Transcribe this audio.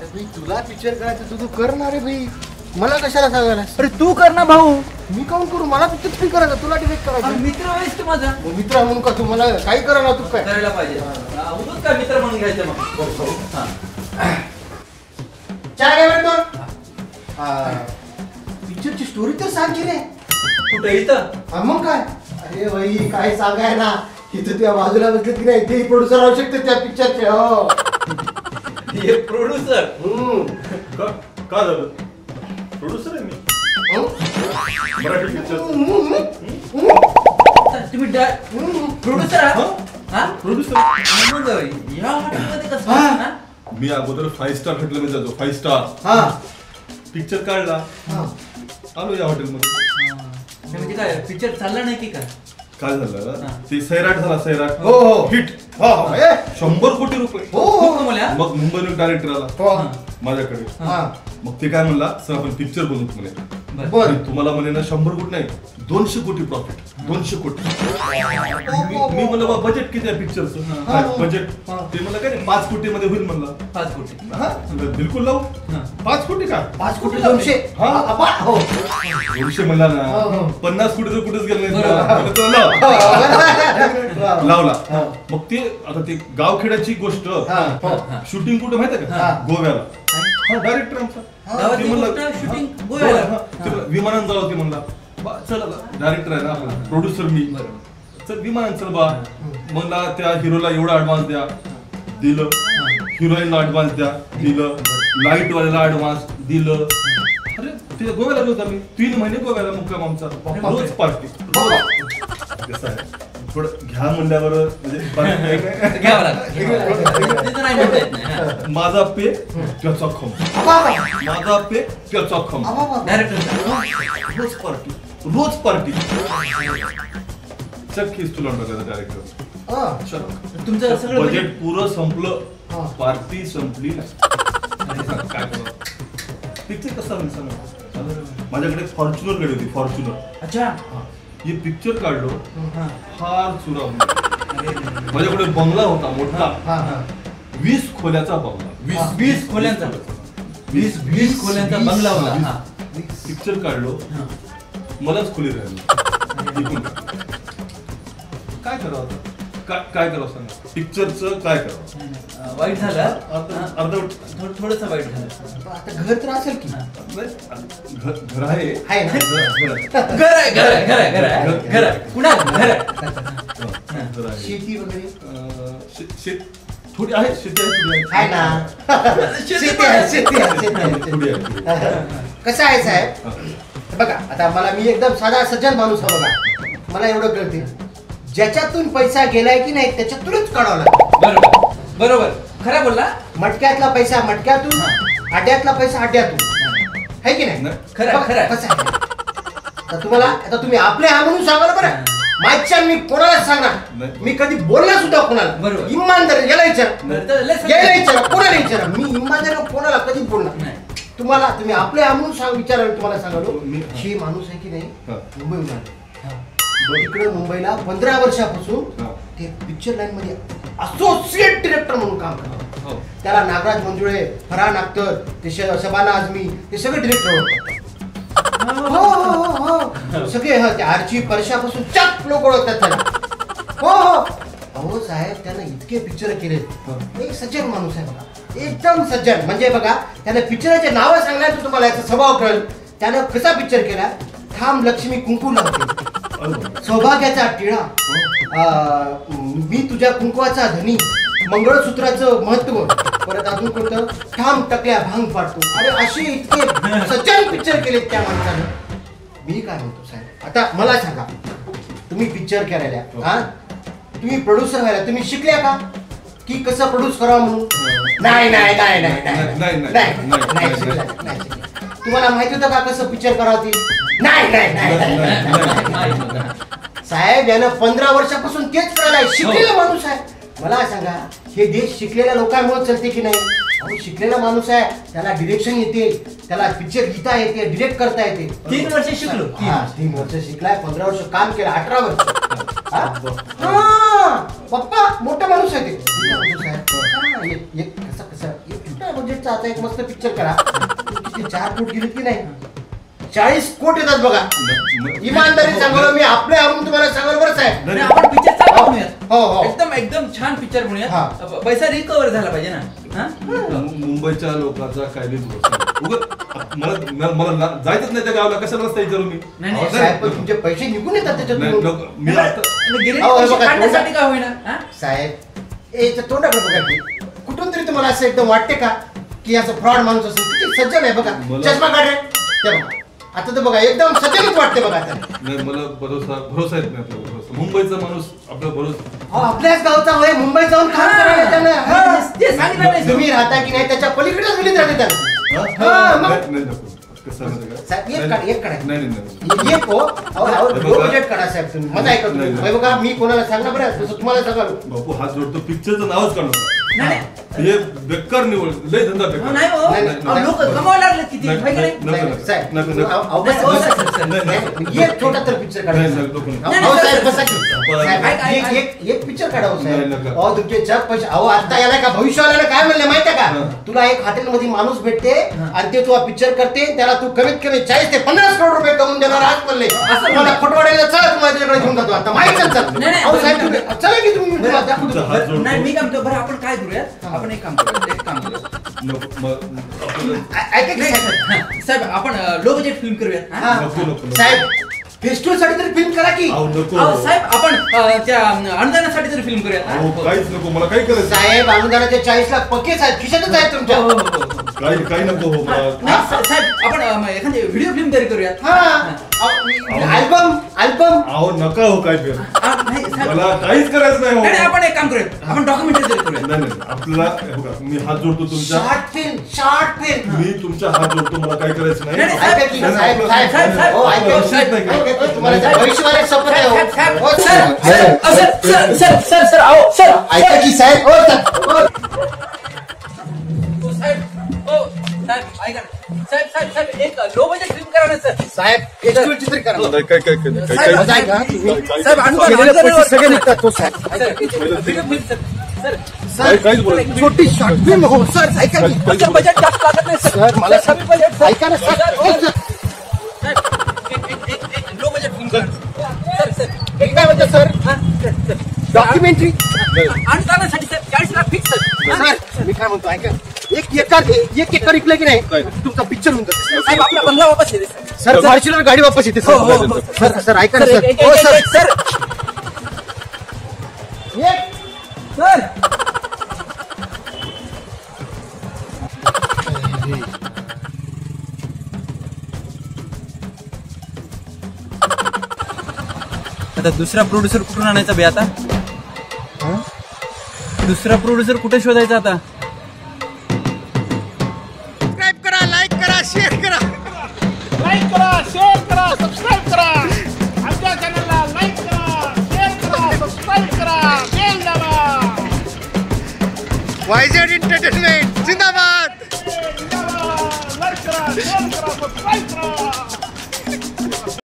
भाई तुला पिक्चर करायचं तू कर ना रे भाई, मला कशाला सांगायला? अरे तू कर ना भाऊ. मी काऊन करू? मला पिक्चर फ्री करायचा, तुला डिरेक्ट करायचं. मित्र आहेस तू माझा. मित्र म्हणून का तू मला काही करा ना, तू काय करायला पाहिजे. उगाच काय मित्र म्हणून घ्यायचं मग. चहा घ्या भेटतो. पिक्चरची स्टोरी तर सांग की रे. कुठे इथं? मग काय? अरे भाई काय सांगाय ना, इथं तुझ्या बाजूला बसले की नाही, ते प्रोड्युसर राहू शकते त्या पिक्चरचे. हो हे प्रोड्युसर. का झालं? प्रोड्युसर आहे मी मराठी पिक्चर. तुम्ही प्रोड्युसर आहात? हा प्रोड्युसर. मग या हॉटेलमध्ये कसं? मी अगोदर 5 स्टार हॉटेलमध्ये जातो. 5 स्टार. हा पिक्चर काढला, आलो या हॉटेलमध्ये. म्हणजे काय पिक्चर चालला नाही की काय? काय झालं ते सैराट झाला. सैराट हो हो हिट. 100 कोटी रुपये. हो हो मग मुंबईला डायरेक्टर आला माझ्याकडे. मग ते काय म्हणला, सर आपण पिक्चर बनवतो म्हणे. बरं. तुम्हाला म्हणे ना 100 कोटी नाही, 200 कोटी प्रॉफिट. 200 कोटी. मी म्हणलं बजेट किती आहे पिक्चरचं? बजेट ते म्हणलं काय 5 कोटी मध्ये होईल म्हणलं. 5 कोटी. बिलकुल लावू. 5 कोटी का? 5 कोटी 200. हो 200 म्हणला ना. 50 कोटी तर कुठेच गेलं नाही. लावला. मग ते आता ते गावखेड्याची गोष्ट. शूटिंग कुठे माहिती का? गोव्याला. डायरेक्टर आमचा शूटिंग विमानानं जावं. ते म्हणला चला, डायरेक्टर आहे ना आपला, प्रोड्युसर मी. चल विमानानं चल बा. म्हणला त्या हिरोला एवढा ऍडव्हान्स द्या, दिलं. हिरोईनला ऍडव्हान्स द्या, दिलं. लाईट वाल्याला ऍडव्हान्स दिलं. अरे ते गोव्याला गेलो आम्ही. 3 महिने गोव्याला मुक्काम आमचा. रोज पार्टी. कसं आहे, थोडं घ्या म्हणल्यावर म्हणजे घ्यावं लागतं. माझा पे त्याचा खम. माझा पे त्याचा खम. रोज पार्टी. रोज पार्टी. चक्कीच तुला टाकायचं डायरेक्टर. तुमचं सगळं बजेट पुरं संपलं, पार्टी संपली. काय पिक्चर कसा माझ्याकडे फॉर्च्युनर गाडी होती. फॉर्च्युनर. अच्छा. हे पिक्चर काढलो, फार चुरा. माझ्याकडे बंगला होता मोठा. 20 खोल्याचा बंगला. 20 खोल्यांचा. 20 खोल्यांचा बंगला होता. पिक्चर काढलो, मलाच खोली राहिलो. काय करावं? काय करावं सांगा? पिक्चरचं काय करावं? वाईट झालं. अर्धवट. थोडंसं वाईट झालं. आता घर तर असेल की? घर आहे. घर आहे. कुणा घर आहे? शेती वगैरे थोडी आहे. शेती आहे ना. थोडी आहे. कसं आहे साहेब, बघा आता मी एकदम साधा सज्जन माणूस आहे. बघा मला एवढं कळते, ज्याच्यातून पैसा गेलाय की नाही त्याच्यातूनच काढावा लागतो. बरोबर. खरं बोलला. मटक्यातला पैसा मटक्यातून, आड्यातला पैसा आड्यातून. आहे की नाही? खरं. कसं आहे तर तुम्हाला आता तुम्ही आपले हा म्हणून सांगा बरं. मागच्या मी कोणालाच सांगणार, मी कधी बोलणार सुद्धा कोणाला. बरोबर. इमानदार याला विचारा, कोणाला विचारा. मी इमानदार कोणाला कधी बोलणार नाही. तुम्ही आपले हा म्हणून विचारा. तुम्हाला सांगालो हे माणूस आहे की नाही, मुंबईहून आले. तिकडे मुंबईला 15 वर्षापासून ते पिक्चर लाईन मध्ये असोसिएट डिरेक्टर म्हणून काम करतात. त्याला नागराज मंजुळे, फरहान अख्तर, ते शबाना आझमी, ते सगळे डिरेक्टर होते. सगळे ते आर्ची वर्षापासून चाक लोक ओळखतात त्याला. अहो साहेब, त्यानं इतके पिक्चर केले. एक सज्जन माणूस आहे बघा, एकदम सज्जन. म्हणजे बघा, त्याने पिक्चराचे नावं सांगणार तर तुम्हाला याचा स्वभाव कळेल. त्यानं कसा पिक्चर केला? थांब लक्ष्मी कुंकू लावते, सौभाग्याचा टिळा, मी तुझ्या कुंकवाचा धनी, मंगळसूत्राचं महत्व, परत अजून कोणतं, ठाम टकल्या भांग पाडतो. अरे असे इतके सज्जन पिक्चर केलेत त्या माणसानं. मी काय म्हणतो साहेब, आता मला सांगा, तुम्ही पिक्चर करायला, तुम्ही प्रोड्युसर व्हायला तुम्ही शिकल्या का की कसं प्रोड्यूस करावं म्हणून? नाही. तुम्हाला माहिती होतं का कसं पिक्चर करावं ते? नाही. साहेब यानं 15 वर्षापासून तेच करायला शिकलेला माणूस आहे. मला सांगा, हे देश शिकलेल्या लोकांमुळे चालते की नाही? शिकलेला माणूस आहे, त्याला डिरेक्शन येते, त्याला पिक्चर लिहिता येते, डिरेक्ट करता येते. 3 वर्ष शिकलो. 3 वर्ष शिकलाय, 15 वर्ष काम केलं, 18 वर्ष. पप्पा मोठा माणूस आहे ते. कसं इमानदारीचा आता एक मस्त पिक्चर करा. किती 4 कोट गेलेत की नाही, 40 कोट येतात बघा. इमानदारी सांगलो मी, आपले आवडून तुम्हाला सांगाल बरं साहेब. आणि आपण पिक्चर चालू बनवूयात. हो हो एकदम एकदम छान पिक्चर बनवूयात. पैसा रिकव्हर झाला पाहिजे ना. हा? मुंबईच्या लोकांचा काय बी भरोसा नाही. उगाच मला जायचंच नाही त्या गावाला, कशाला रस्ता विचारू मी. नाही, नाही, साहेब पण तुमचे पैसे निघून येतात नाही, त्याच्यातून. मी आता गेले अहो, हे पैसे बघा, काढण्यासाठी का होईना. हा? साहेब याच्या तोंडाकडे बघा की कुठून तरी तुम्हाला असं एकदम वाटते का की असं फ्रॉड माणूस असेल. किती सज्जन आहे बघा, चष्मा काढे ते बघा. आता तर बघा एकदम सज्जनच वाटते बघा आता. नाही, मला भरोसा येत नाही आपला भरोसा. मुंबईचा माणूस आपला भरोसा. अहो, आपल्याच गावचा होय, मुंबईत जाऊन काम हा. करायला त्यानं. हा. ते सांगितलं नाही. तुम्ही राहता की नाही त्याच्या पलीकडेच गेलीत राहते त्यानं. हा, मग. नाही, नको. कसं आहे माहिती आहे का? साहेब एक काढ, एक काढ. नाही, नाही, नाही. एक हो, लो बजेट काढा साहेब तुम्ही. माझा ऐका तुम्ही. नाही. हे बघा मी कोणाला सांगणार बरं, जसं तुम्हाला सांगाल. बापू हात जोडतो, पिक्चरचं नावच काढू नका. नाही, हे बेकार निवड, लय धंदा बेकार. नाही हो. नाही, अहो, लोक कमावायला लागले किती नाही, माहिती नाही. नाही, नाही, नाही, साहेब, नाही, नाही, अहो, अहो, नाही, बस, हो, बस, सर, बस. सर, नाही, नाही, एक छोटा तर पिक्चर काढा. नाही, साहेब. नाही, नको, नको. नाही, अहो, नाही, साहेब, सर, बसा की. सर. साहेब, ऐक, एक पिक्चर काढा हो, नाही, साहेब. नका. अहो तुमचे जग पैसे. अहो आता याला का भविष्यवाल्याला काय म्हणले माहितीये का, हा. तुला एक हॉटेलमध्ये माणूस भेटते हा. आणि ते तुला पिक्चर करते, त्याला तू कमीत कमी 40 ते 50 करोड रुपये कमवून देणार आज म्हणले. असं तुम्हाला खोटवाड्याला चला, तुम्हाला त्याच्याकडे घेऊन जातो आता. माहिती चल. नाही, नाही, अहो साहेब बरं, तुम्ही चला की तुम्ही बरं, दाखवतो. तुमचा हात जोडतो. नाही, मी काय म्हणतो, बरं आपण काय करूयात, आपण एक काम करूया. नको, आपल्याला- ऐका की नाही, साहेब. हा, साहेब आपण लो बजेट फिल्म करूयात. हा? हा. नको, नको, नको. साहेब फेस्टिवल साठी तरी फिल्म करा की. अहो, नको. अहो, साहेब आपण त्या अनुदानासाठी तरी फिल्म करूयात. हा? अहो, काहीच नको, मला काही करायचं साहेब अनुदानाचे 40 लाख पक्के साहेब खिशातच आहेत तुमच्या. हो, हो, हो, हो. काही नको हो मला. नाही, साहेब आपण एखादी व्हिडिओ फिल्म तरी करूयात. हा अल्बम अहो नका हो काय फेर. नाही, साहेब. मला काहीच करायचं नाही हो. नाही, नाही, आपण एक काम करूयात, आपण डॉक्युमेंटरी तरी करूयात. नाही, नाही, आपल्याला हे बघा, मी हात जोडतो तुमच्या. Short film. मी तुमच्या हात जोडतो, मला काय करायचं नाही, नाही. नाही, ऐका की नाही, साहेब नाही, साहेब साहेब, साहेब हो ऐका की, साहेब, ऐका साहेब. की, तुम्हाला त्या भविष्यवाणी शपथ आहे हो. साहेब, साहेब, हो, सर, साहेब. सर, सर, सर, सर, आओ, सर. ऐका की साहेब हो, साहेब. हो. ओ, साहेब, ओ, साहेब, ऐका ना. साहेब, एक लो बजेट फिल्म करा ना, सर. साहेब फेस्टिवल चित्रित करा. काय साहेब, माझं ऐका, साहेब, अनुदान, केलेले अनुदान, पैसे सगळे निघतात तो साहेब. Sir, video film, sir. Sir काहीच बोलत नाही. छोटी शॉर्ट फिल्म हो सर ऐका की. तुमचं बजेट जास्त लागत नाही, सर मला कमी बजेट, सर. ऐका ना सर हो, सर. साहेब, एक लो बजेट फिल्म करा. सर, एक काय म्हणतो सर हा, सर. डॉक्युमेंटरी. अनुदानासाठी sir 40 lakh fix, sir. Sir मी काय म्हणतो ऐका, एक एकर विकलं की नाही तुमचा पिक्चर होऊन जातो. साहेब, आपला बंगला वापस येते, सर. सर फॉर्च्युनर गाडी वापस येते हो, हो, हो. सर. सर सर ऐका ना सर, सर एक- हो एक- सर एक- सर. सर. आता दुसरा प्रोड्युसर कुठून आणायचा बे आता? दुसरा प्रोड्युसर कुठे शोधायचा आता? सबस्क्राईब करा, लाईक करा, शेअर करा. लाईक करा, शेअर करा, सबस्क्राईब करा. आमच्या चॅनलला लाईक करा, शेअर करा, सबस्क्राईब करा, बेल दाबा. वायझेड एंटरटेनमेंट जिंदाबाद.